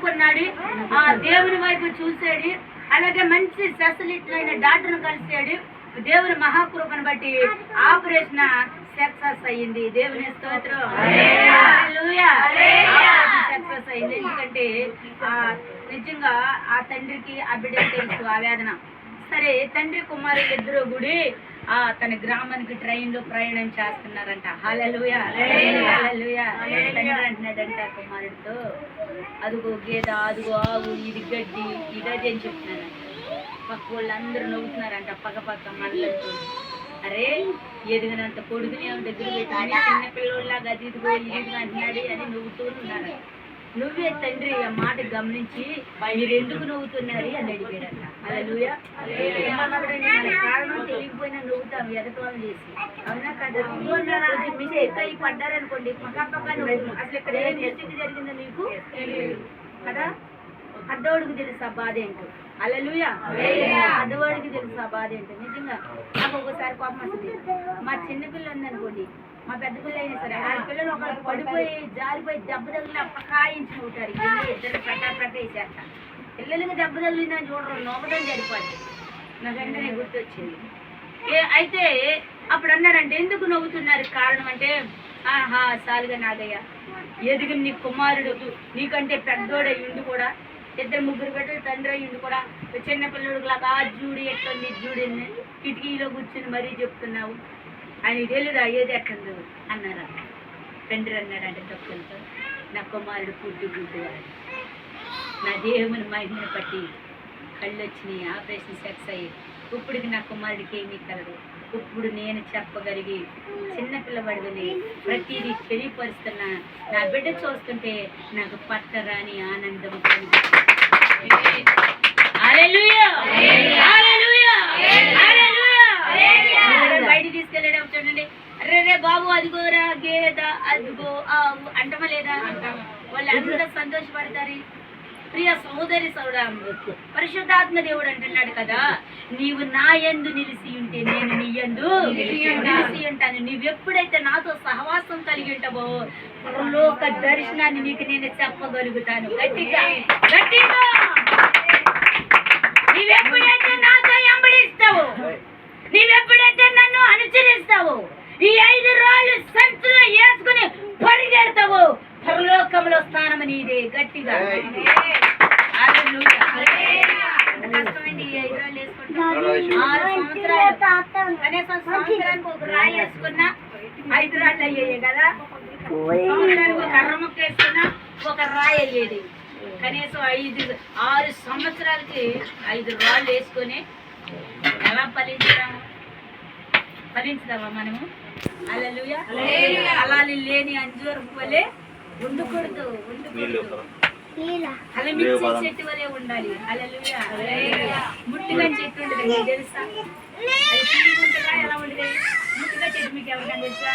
చదువుకున్నాడు, ఆ దేవుని వైపు చూసాడు, అలాగే మంచి స్పెషలిస్ట్ అయిన డాక్టర్ను కలిసాడు. దేవుని మహాకృపను బట్టి ఆపరేషన్ సక్సెస్ అయ్యింది. దేవుని స్తోత్రం. హల్లెలూయా. సక్సెస్ అయింది. ఎందుకంటే నిజంగా ఆ తండ్రికి ఆ బిడ్డకి తెలుసు ఆ వేదన. సరే, తండ్రి కుమారులు ఇద్దరు గుడి తన గ్రామానికి ట్రైన్లో ప్రయాణం చేస్తున్నారంట. హల్లెలూయా. హల్లెలూయా. తండ్రి అంటున్నాడంట కుమారుడితో, అదిగో గేద, అదిగో ఆవు, ఇది గడ్డి, ఇది అది అని చెప్తున్నానంట. పక్క వాళ్ళందరూ నవ్వుతున్నారంట, పక్క మనలతో. అరే, ఎదిగినంత కొడుకుని దగ్గర పెట్టుకుని చిన్న పిల్లోళ్ళలాగా అది ఇదిగో ఇదిగా అంటున్నాడు అని నవ్వుతూ ఉన్నారంట. నువ్వే తండ్రి ఆ మాట గమనించి మీరు ఎందుకు నవ్వుతున్నారు అని అడిగాడంట. హల్లెలూయా. కారణం తెలియకపోయినా నవ్వుతాం ఎదటోళ్ళని చేసి, అవునా కదా? కొంచెం మిస్టేక్ అయ్యి పడ్డారనుకోండి, పక్క నవ్వుతాం. అసలు ఇక్కడ ఏ మిస్టేక్ జరిగిందో నీకు కదా? అడ్డోడికి తెలుసు ఆ బాధ ఏంటో. హల్లెలూయా. అడ్డవాడికి తెలుసు ఆ బాధ ఏంటో. నిజంగా నాకు ఒకసారి కోపం వస్తుంది. మా చిన్నపిల్ల ఉందనుకోండి, మా పెద్ద పిల్ల అయినా సరే, ఆ పిల్లలు ఒకళ్ళు పడిపోయి జారిపోయి దెబ్బ తగిలి అప్పకాయించి ఉంటారు. ఇద్దరు పెట్ట వేసేస్తా. పిల్లలకి దెబ్బ తగిలిందని చూడరు, నవ్వడం జరిపోద్ది. నాకు వెంటనే గుర్తొచ్చింది. అయితే అప్పుడు అన్నాడంటే, ఎందుకు నవ్వుతున్నారు కారణం అంటే, ఆహా సాలుగా నాగయ్య, ఎదిగిన నీ కుమారుడు నీకంటే పెద్దోడై ఉండి కూడా, ఇద్దరు ముగ్గురు బిడ్డలు తండ్రి అయ్యిండు కూడా, చిన్న పిల్లడికి లాగా జూడి ఎట్లుంది జూడిని కిటికీలో కూర్చుని మరీ చెప్తున్నావు, ఆయన తెలియదా ఏది ఎట్లుందో అన్నారా. తండ్రి అన్నాడంటే తప్పులతో, నా కుమారుడు గుడ్డువాడు, నా దేవుని మహిమను పట్టి కళ్ళు వచ్చినాయి, ఆపరేషన్ సెక్స్ అయ్యి, ఇప్పుడుకి నా కుమారుడికి ఏమీ కలదు. ఇప్పుడు నేను చెప్పగలిగి చిన్నపిల్లబడిని ప్రతిదీ తెలియపరుస్తున్నా. నా బిడ్డ చూస్తుంటే నాకు పట్టరాని ఆనందం కలిగింది. బయట తీసుకెళ్ళడం చూడండి, రే బాబు అదిగోరా గేద, అదిగో ఆవు అంటమా లేదా? వాళ్ళు అందరూ సంతోషపడతారు. ప్రియ సహోదరి సౌరాముడు పరిశుద్ధాత్మ దేవుడు అంటున్నాడు కదా, నీవు నా యందు నిలిచి ఉంటే నేను నీ యందు నిలిచి ఉంటాను. నీవెప్పుడైతే నాతో సహవాసం కలిగి ఉంటావో పరలోక దర్శనాన్ని నీకు నేను చెప్పగలుగుతాను. గట్టిగా గట్టిగా నీవెప్పుడైతే నాతో వెంబడిస్తావో, నీవెప్పుడైతే నన్ను అనుసరిస్తావో, ఈ 5 రాళ్ళు సంచులో వేసుకుని పరిగెడతావో పరలోకంలో స్థానం నీదే. గట్టిగా కష్టమండి. 5 రాళ్ళు వేసుకుంటా 6 సంవత్సరాలు, కనీసం సంవత్సరానికి ఒక రాయి వేసుకున్నా 5 రాళ్ళు అయ్యాయి కదా. సంవత్సరానికి ఒక కర్ర ముక్క వేసుకున్నా ఒక రాయి అయ్యేది. కనీసం 6 సంవత్సరాలకి 5 రాళ్ళు వేసుకొని ఎలా ఫలించుదామా మనము? హల్లెలూయా. అలా లేని అంజూరపు వలె ఉండకూడదు, అలా మిర్చి చెట్టు వలె ఉండాలి. హల్లెలూయా. ముట్టిగా చెట్టు ఉండదు తెలుసా? అది ఎలా ఉండదు? ముట్టిగా చెట్టు మీకు ఎవరికైనా తెలుసా?